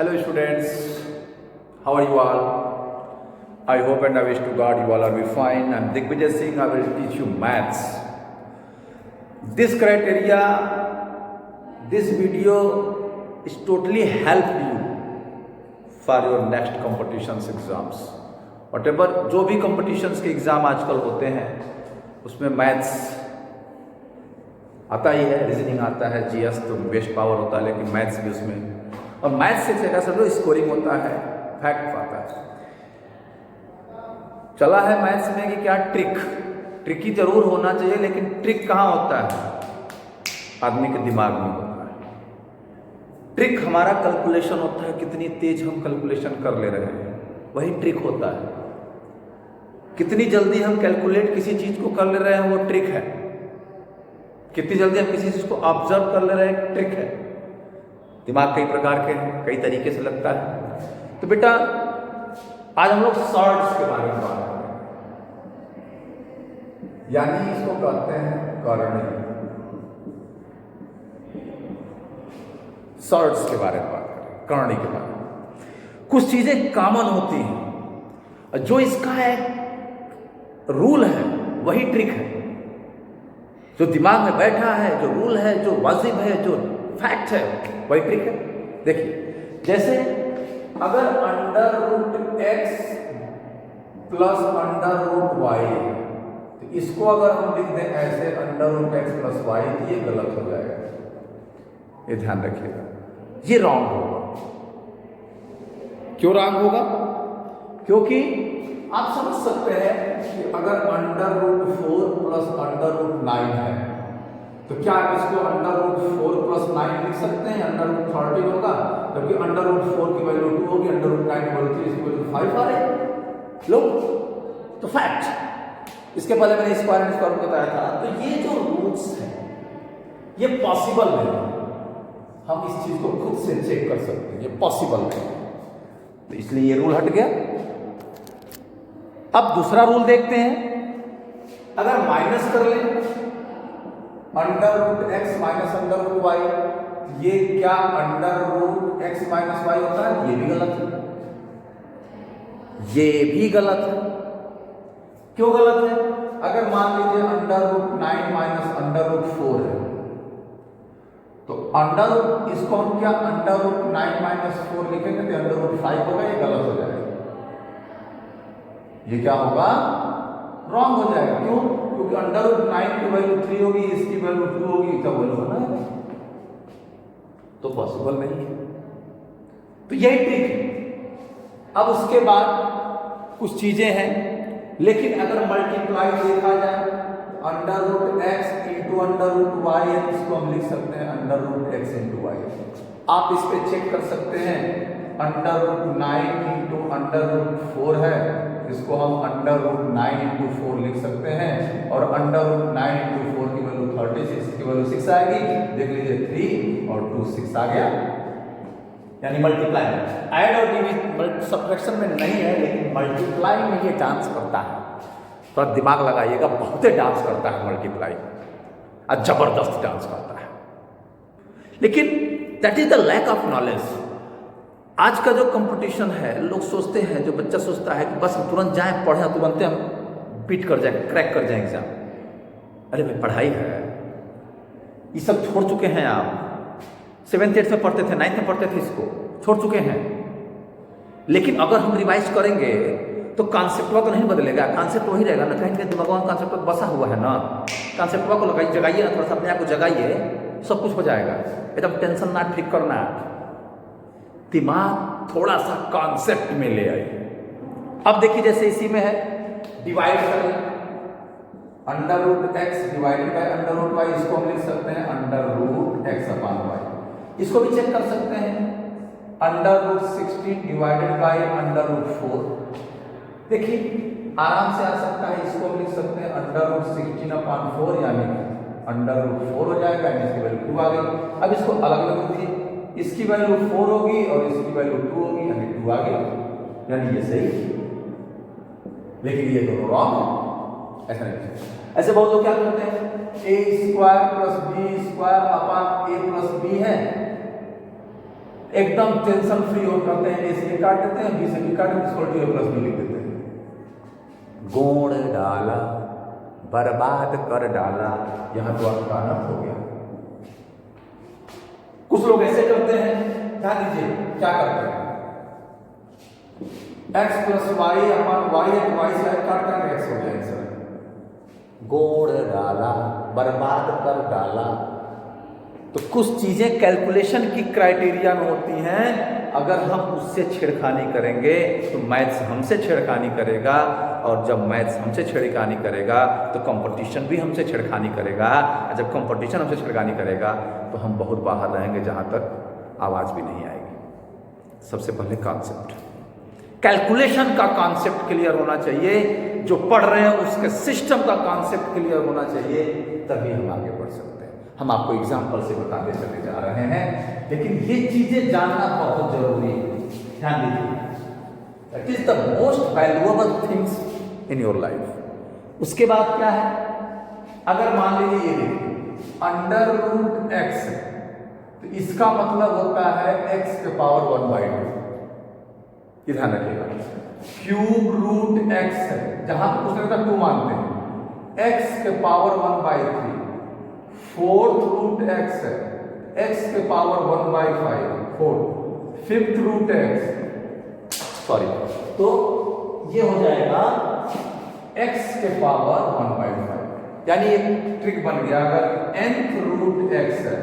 Hello students, how are you all? I hope and I wish to God you all are be fine. I'm Digvijay Singh. I will teach you maths. This criteria, this video is totally help you for your next competitions exams. Whatever जो भी competitions के exam आजकल होते हैं उसमें maths आता ही है, reasoning आता है, जीएस तो बेस्ट पावर होता है, लेकिन मैथ्स भी उसमें, और मैथ्स से क्या सब स्कोरिंग होता है, फैक्ट आता है। चला है मैथ्स में कि क्या ट्रिकी जरूर होना चाहिए, लेकिन ट्रिक कहाँ होता है? आदमी के दिमाग में होता है। ट्रिक हमारा कैलकुलेशन होता है, कितनी तेज हम कैलकुलेशन कर ले रहे हैं, वही ट्रिक होता है। कितनी जल्दी हम कैलकुलेट किसी चीज को कर ले रहे हैं, वो ट्रिक है। कितनी जल्दी हम किसी चीज को ऑब्जर्व कर ले रहे हैं, ट्रिक है। दिमाग कई प्रकार के हैं, कई तरीके से लगता है। तो बेटा आज हम लोग सॉर्ट्स के बारे में बात करेंगे, यानी इसको कहते हैं करणी। सॉर्ट्स के बारे में बात करें, करणी के बारे में। कुछ चीजें कॉमन होती हैं, जो इसका एक रूल है वही ट्रिक है। जो दिमाग में बैठा है, जो रूल है, जो वाजिब है, जो फैक्ट है, वही ट्रिक है। देखिए, जैसे अगर under root x plus under root y, तो इसको अगर हम लिख दें ऐसे under root x plus y, तो ये गलत हो जाएगा। ये ध्यान रखिएगा, ये रॉन्ग होगा। क्यों रॉन्ग होगा? क्योंकि आप समझ सकते हैं कि अगर under root 4 plus under root 9 है, तो क्या आप इसको अंडर रूट 4 प्लस 9 लिख सकते हैं? अंडर रूट 13 होगा, जबकि अंडर रूट 4 की वैल्यू 2 होगी, अंडर रूट 9 की वैल्यू 3, इसकी वैल्यू 5 आ रही है। लो, तो फैक्ट, इसके पहले मैंने स्क्वायर एंड स्क्वायर बताया था। तो ये जो रूट्स हैं, ये पॉसिबल नहीं है। हम इस चीज को खुद से चेक कर सकते हैं, ये पॉसिबल नहीं है, तो इसलिए ये रूल हट गया। अब दूसरा रूल देखते हैं। अगर माइनस कर लें under root x minus under root y, ये क्या under root x minus y होता है? ये भी गलत है, ये भी गलत है। क्यों गलत है? अगर मान लीजिए under root 9 minus under root 4 है, तो अंडर रूट, इसको हम क्या अंडर रूट 9 माइनस 4 लिखेंगे तो अंडर रूट 5 होगा, ये गलत हो जाएगा। ये क्या होगा? रॉन्ग हो जाएगा। क्यों? क्योंकि अंडर रूट 9 की वैल्यू 3 होगी, इसकी वैल्यू 2 होगी, तब वैल्यू होना है, तो पॉसिबल नहीं है। तो यही ट्रिक है। अब उसके बाद कुछ चीजें हैं, लेकिन अगर मल्टीप्लाई देखा जाए, under root x into under root y है, इसको हम लिख सकते हैं under root x into y. आप इस पे चेक कर सकते हैं, under root 9 into under root 4 है, इसको हम अंडर रूट 9 इंटू 4 लिख सकते हैं, और अंडर रूट 9 इंटू 4 की वैल्यू 36, इसकी वैल्यू 6 आएगी। देख लीजिए 3 और 2 6 आ गया, यानी मल्टीप्लाई में। ऐड और डिवीजन सब्ट्रैक्शन में नहीं है, लेकिन मल्टीप्लाई में ये डांस करता है। तो दिमाग लगाइएगा, बहुत ही डांस करता है मल्टीप्लाई, और जबरदस्त डांस करता है। लेकिन that is the lack of knowledge. आज का जो कंपटीशन है, लोग सोचते हैं, जो बच्चा सोचता है कि बस तुरंत जाएं, पढ़ें, तुरंत हम बीट कर जाएं, क्रैक कर जाएं एग्जाम। अरे भाई, पढ़ाई है, ये सब छोड़ चुके हैं आप। 7th 8th में पढ़ते थे, 9th में पढ़ते थे, इसको छोड़ चुके हैं। लेकिन अगर हम रिवाइज करेंगे तो कॉन्सेप्टवा तो नहीं बदलेगा, कॉन्सेप्ट वही रहेगा ना, कहीं दिमाग में कॉन्सेप्ट बसा हुआ है ना। कॉन्सेप्टवा को लगाइए, जगाइए ना, थोड़ा सा अपने आप को जगाइए, सब कुछ हो जाएगा। एकदम टेंशन ना ठीक करना, दिमाग थोड़ा सा कॉन्सेप्ट में ले आइए। अब देखिए, जैसे इसी में है, डिवाइड करें under root x divided by under root y, इसको हम लिख सकते हैं under root x upon y. इसको भी चेक कर सकते हैं, under root 16 divided by under root 4। देखिए आराम से आ सकता है, इसको हम लिख सकते हैं अंडर रूट 16 अपॉन 4, यानी अंडर रूट 4 हो जाएगा, यानी इसकी वैल्यू 2 आ गई। अब इसको अलग अलग लिखिए, इसकी वैल्यू 4 होगी और इसकी वैल्यू 2 होगी, यानी 2 आ गया, यानी ये सही। लेकिन ये दोनों रॉन्ग, ऐसा नहीं। ऐसे बहुत लोग क्या करते हैं, a² + b² upon a + b है, एकदम टेंशन फ्री हो करते हैं, ए से काट देते हैं, बी से बी काट देते हैं, ए प्लस बी लिख देते हैं। गोड़ डाला, बर्बाद कर डाला, यहां तो आपका अनर्थ हो गया। कुछ लोग ऐसे करते हैं, ध्यान दीजिए क्या करते हैं, x प्लस वाई अपन वाई है, वाई से काट कर एक्स हो जाएगा सर। गोड़ डाला, बर्बाद कर डाला। तो कुछ चीजें कैलकुलेशन की क्राइटेरिया में होती हैं, अगर हम उससे छेड़खानी करेंगे तो मैथ्स हमसे छेड़खानी करेगा, और जब मैथ्स हमसे छेड़खानी करेगा तो कंपटीशन भी हमसे छेड़खानी करेगा, और जब कंपटीशन हमसे छेड़खानी करेगा तो हम बहुत बाहर रहेंगे, जहां तक आवाज भी नहीं आएगी। सबसे पहले कॉन्सेप्ट, कैलकुलेशन का कॉन्सेप्ट क्लियर होना चाहिए, जो पढ़ रहे हैं उसके सिस्टम का कॉन्सेप्ट क्लियर होना चाहिए, तभी हम आगे बढ़ सकते हैं। हम आपको एग्जांपल से बताते चले जा रहे हैं, लेकिन ये चीजें जानना बहुत जरूरी है, ध्यान दीजिए। That is the most valuable things in your life. उसके बाद क्या है, अगर मान लीजिए ये देखिए अंडर रूट एक्स, तो इसका मतलब होता है एक्स के पावर 1/2, ध्यान रखिएगा। क्यूब रूट एक्स है, जहां पर उसने तक 2 मानते हैं, एक्स के पावर 1/3। फोर्थ रूट एक्स है, एक्स के power 1/5, fourth. Fifth root x, sorry, तो ये हो जाएगा एक्स के पावर 1/5, यानी एक ट्रिक बन गया। अगर nth रूट एक्स है,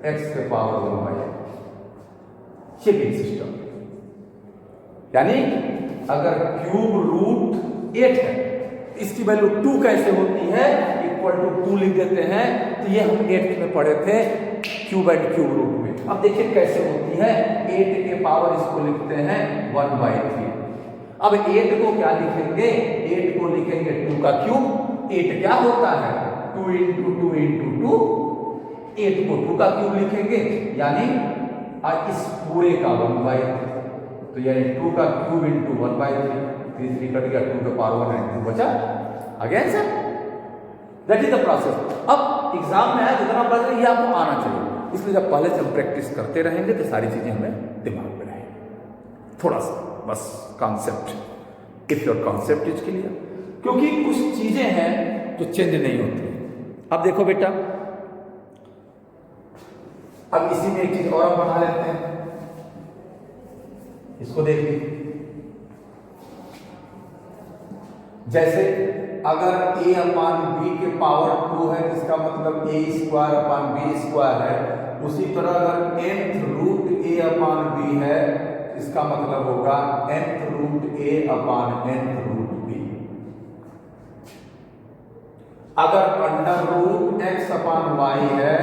एक्स के पावर 1/8, चेकिंग सिस्टम, यानी अगर क्यूब रूट 8 है, इसकी वैल्यू 2 कैसे होती है, इक्वल टू 2 लिख देते हैं। तो ये हम 8th में पढ़े थे क्यूब एंड क्यूब रूट में। अब देखिए कैसे होती है, 8 के पावर इसको लिखते हैं 1/3। अब 8 को क्या लिखेंगे, 8 को लिखेंगे 2 का क्यूब। 8 क्या होता है, 2 इंटू 2 इंटू 2, 8 को 2 का क्यूब लिखेंगे, यानी इस पूरे का 1/3। तो यानी 2 का क्यूब इंटू 1/3, 3 कट गया, 2 के पावर 1 2 बचा, again sir that is the process. अब एग्जाम में है जितना पढ़ रहे ये आपको आना चाहिए, इसलिए जब पहले से हम प्रैक्टिस करते रहेंगे तो सारी चीजें हमें दिमाग में रहेंगी। थोड़ा सा बस concept, if your concept is clear, क्योंकि कुछ चीजें हैं जो चेंज नहीं होती। अब देखो बेटा, अब इसी में एक चीज और हम बना लेते हैं, इसको देखिए। जैसे अगर a अपान बी के पावर 2 है, इसका मतलब a square upon b square है। उसी तरह अगर nth root a upon b है, इसका मतलब होगा nth root a upon nth root b। अगर under root x upon y है,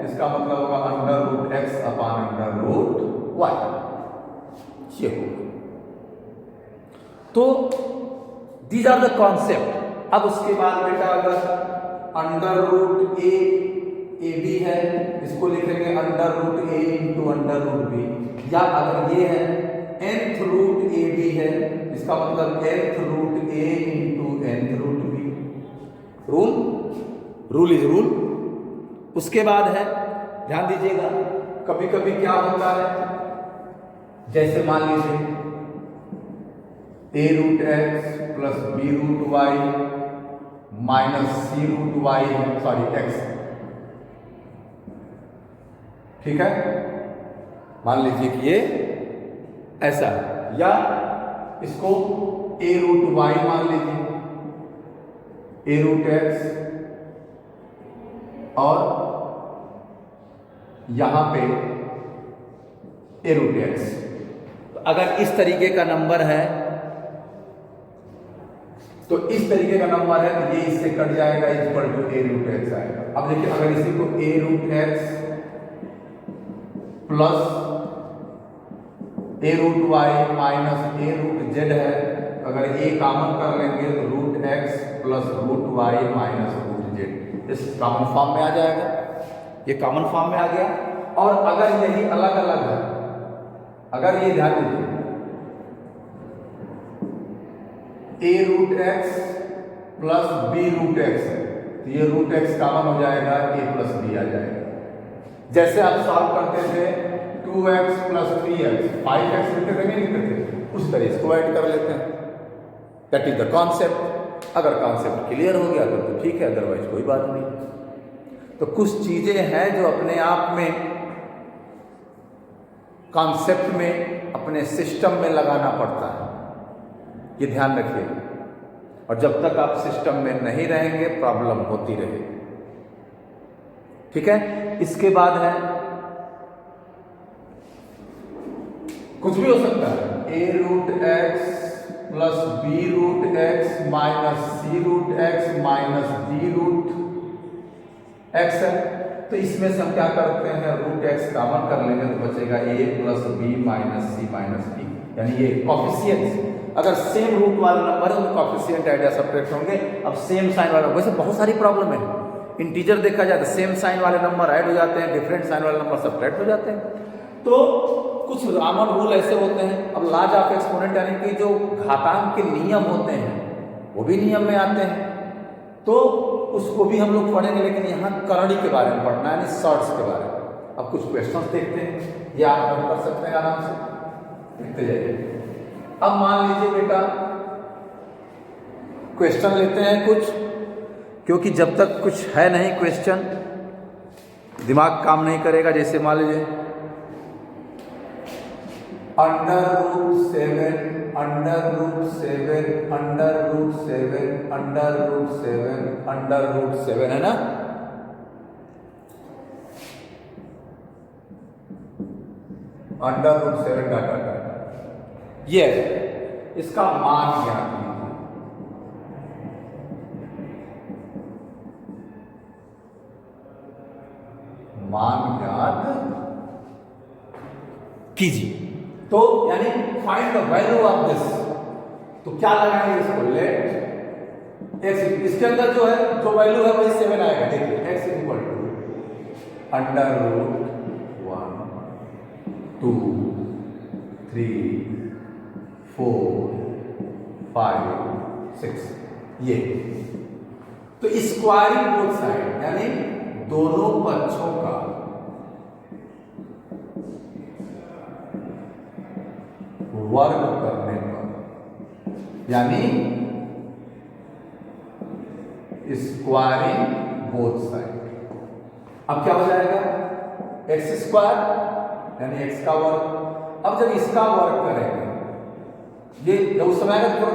इसका मतलब होगा under root x upon under root y। ये होगा, तो दीज आर द कॉन्सेप्ट। अब उसके बाद बेटा अगर अंडर रूट ए बी है, इसको लिखेंगे under root a into under root B. या अगर ये है nth रूट ए बी है, इसका मतलब nth root a into nth root b. Rule is rule. उसके बाद है, ध्यान दीजिएगा, कभी कभी क्या होता है, जैसे मान लीजिए a root x plus b root y minus c root y, sorry x, ठीक है। मान लीजिए कि ये ऐसा है, या इसको a रूट वाई मान लीजिए, a रूट एक्स, और यहां पे a रूट एक्स। तो अगर इस तरीके का नंबर है, तो इस तरीके का नंबर है, तो ये इससे कट जाएगा, equal to a root x आएगा। अब देखिए, अगर इसी को a root x plus a root y minus a root z है, अगर a कॉमन कर लेंगे तो root x plus root y minus root z, इस कॉमन फॉर्म में आ जाएगा। ये कॉमन फॉर्म में आ गया। और अगर यही अलग अलग है, अगर ये ध्यान दीजिए a root x plus b root x है, तो ये रूट एक्स कॉमन हो जाएगा, a प्लस b आ जाएगा। जैसे आप सॉल्व करते थे 2x प्लस 3x 5x लिखते थे नहीं लिखते थे, उस तरह इसको ऐड कर लेते हैं। That is the concept. अगर कॉन्सेप्ट क्लियर हो गया तो ठीक है, अदरवाइज कोई बात नहीं। तो कुछ चीजें हैं जो अपने आप में कॉन्सेप्ट में अपने सिस्टम में लगाना पड़ता है, ये ध्यान रखिए। और जब तक आप सिस्टम में नहीं रहेंगे प्रॉब्लम होती रहेगी। ठीक है, इसके बाद है कुछ भी हो सकता है, a root x plus b root x minus c root x minus d root x है। तो इसमें से हम क्या करते हैं, रूट एक्स कॉमन कर लेंगे तो बचेगा a plus b minus c minus d, यानी ये कॉफिशिएंट्स अगर सेम रूट वाले नंबर है तो कॉफिशिएंट ऐड या सब्ट्रैक्ट होंगे। अब सेम साइन वाला, वैसे बहुत सारी प्रॉब्लम है, इंटीजर देखा जाए तो सेम साइन वाले नंबर ऐड हो जाते हैं, डिफरेंट साइन वाले नंबर सब्ट्रैक्ट हो जाते हैं। तो कुछ रामन रूल ऐसे होते हैं। अब लॉज ऑफ एक्सपोनेंट यानी कि जो घातांक के नियम होते हैं वो भी नियम में आते हैं, तो उसको भी हम लोग पढ़ेंगे, लेकिन यहाँ करड़ी के बारे में पढ़ना है, यानी शॉर्ट्स के बारे में। अब कुछ क्वेश्चंस देखते हैं, ये आप नोट कर सकते हैं आराम से, लिखते जाइए। अब मान लीजिए बेटा क्वेश्चन लेते हैं कुछ, क्योंकि जब तक कुछ है नहीं क्वेश्चन दिमाग काम नहीं करेगा। जैसे मान लीजिए under root 7 under root 7 under root 7 under root 7 under root 7 है ना। अंडर रूट 7 डाटा ये इसका मान ज्ञात कीजिए। मान ज्ञात कीजिए, तो यानी find the value of this. तो क्या लगाएंगे इसको, लेट एक्स, इसके अंदर जो है जो वैल्यू है वही 7 आएगा। देखिए x equal to under root 1 2 3 4 5 6 ये। तो स्क्वायरिंग बोथ साइड यानी दोनों पक्षों का वर्ग करने पर, यानी स्क्वायरिंग बोथ साइड। अब क्या हो जाएगा, एक्स स्क्वायर यानी एक्स का वर्ग। अब जब इसका वर्ग करेंगे, ये जब उस समय आएगा तो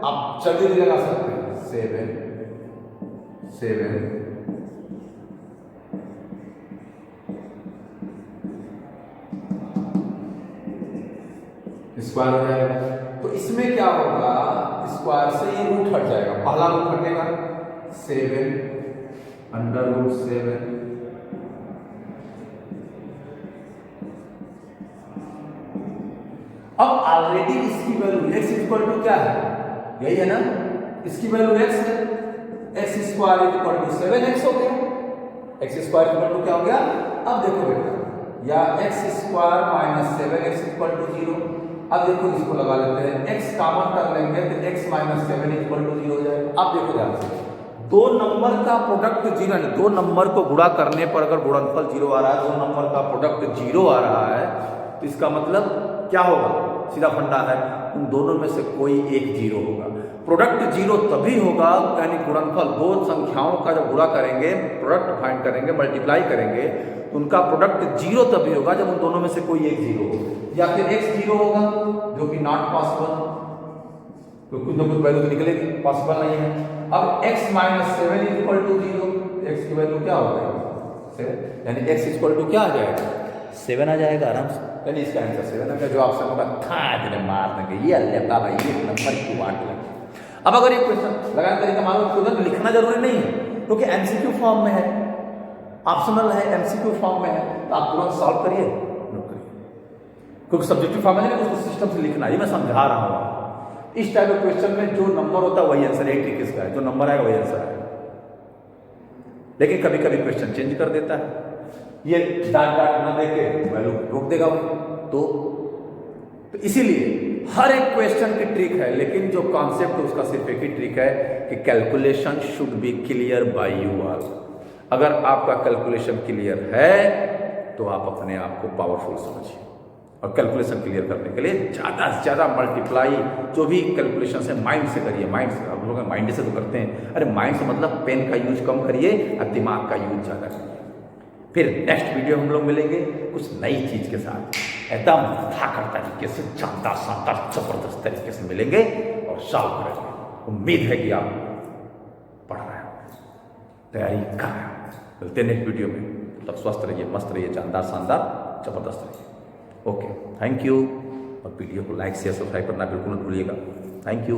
आप जल्दी भी लगा सकते हैं, 7 स्क्वायर हो जाएगा। तो इसमें क्या होगा, स्क्वायर से ये रूट हट जाएगा, पहला रूट हटेगा 7 अंडर रूट 7 अब ऑलरेडी इसकी वैल्यू x इक्वल टू क्या है, यही है ना, इसकी वैल्यू x है, x square equal to 7x हो गया। x स्क्वायर इक्वल टू क्या हो गया, अब देखो बेटा, या x square minus 7x equal to 0। अब देखो इसको लगा लेते हैं, x कॉमन कर लेंगे तो x माइनस 7 इक्वल टू 0 हो जाएगा। अब देखो ध्यान से, दो नंबर का प्रोडक्ट 0 है, दो नंबर को गुणा करने पर अगर गुणनफल 0 आ रहा है, दो नंबर का प्रोडक्ट 0 आ रहा है, तो इसका मतलब क्या होगा, सीधा फंडा है, उन दोनों में से कोई एक 0 होगा। प्रोडक्ट 0 तभी होगा, यानी गुणनफल दो संख्याओं का जब गुणा करेंगे, प्रोडक्ट फाइंड करेंगे, मल्टीप्लाई करेंगे, तो उनका प्रोडक्ट 0 तभी होगा जब उन दोनों में से कोई एक 0 हो, या फिर x 0 होगा, जो कि नॉट पॉसिबल, तो कुछ ना कुछ वैल्यू तो निकलेगी, पॉसिबल नहीं है। अब x minus 7 equal to 0, x की वैल्यू क्या हो जाएगी 7, यानी x इक्वल टू क्या आ जाएगा 7 आ जाएगा आराम से, यानी इसका आंसर 7 है। जो आपसे होगा था इतने मार देंगे, ये अल्लाह का भाई ये नंबर की वाट लगे। अब अगर ये क्वेश्चन लगाने तरीका मालूम, तुरंत लिखना जरूरी नहीं है, क्योंकि एमसीक्यू फॉर्म में है, ऑप्शनल है, एमसीक्यू फॉर्म में है, तो आप तुरंत सॉल्व करिए, नो करिए, क्योंकि सब्जेक्टिव फॉर्म में उसको सिस्टम से लिखना, ये मैं समझा रहा हूँ। इस टाइप ऑफ क्वेश्चन में जो नंबर होता है वही आंसर है, ट्रिक इसका है, जो नंबर आएगा वही आंसर है। लेकिन कभी कभी क्वेश्चन चेंज कर देता है, ये डाट डाट ना देके वैल्यू रोक देगा वो, तो इसीलिए हर एक क्वेश्चन की ट्रिक है, लेकिन जो कॉन्सेप्ट है उसका सिर्फ एक ही ट्रिक है कि calculation should be clear by you all. अगर आपका कैलकुलेशन क्लियर है तो आप अपने आप को पावरफुल समझिए। और कैलकुलेशन क्लियर करने के लिए ज़्यादा से ज़्यादा मल्टीप्लाई जो भी कैलकुलेशन है माइंड से करिए। माइंड से, आप लोग माइंड से तो करते हैं, अरे माइंड से मतलब पेन का यूज कम करिए और दिमाग का यूज ज़्यादा करिए। फिर नेक्स्ट वीडियो हम लोग मिलेंगे कुछ नई चीज़ के साथ, एकदम ताकत तरीके से, शानदार शानदार जबरदस्त तरीके से मिलेंगे और सॉल्व करेंगे। उम्मीद है कि आप पढ़ रहे हैं, तैयारी कर रहे हैं। मिलते हैं नेक्स्ट वीडियो में, तब स्वस्थ रहिए, मस्त रहिए, शानदार शानदार जबरदस्त रहिए। Okay, thank you. और वीडियो को लाइक शेयर सब्सक्राइब करना बिल्कुल मत भूलिएगा। Thank you.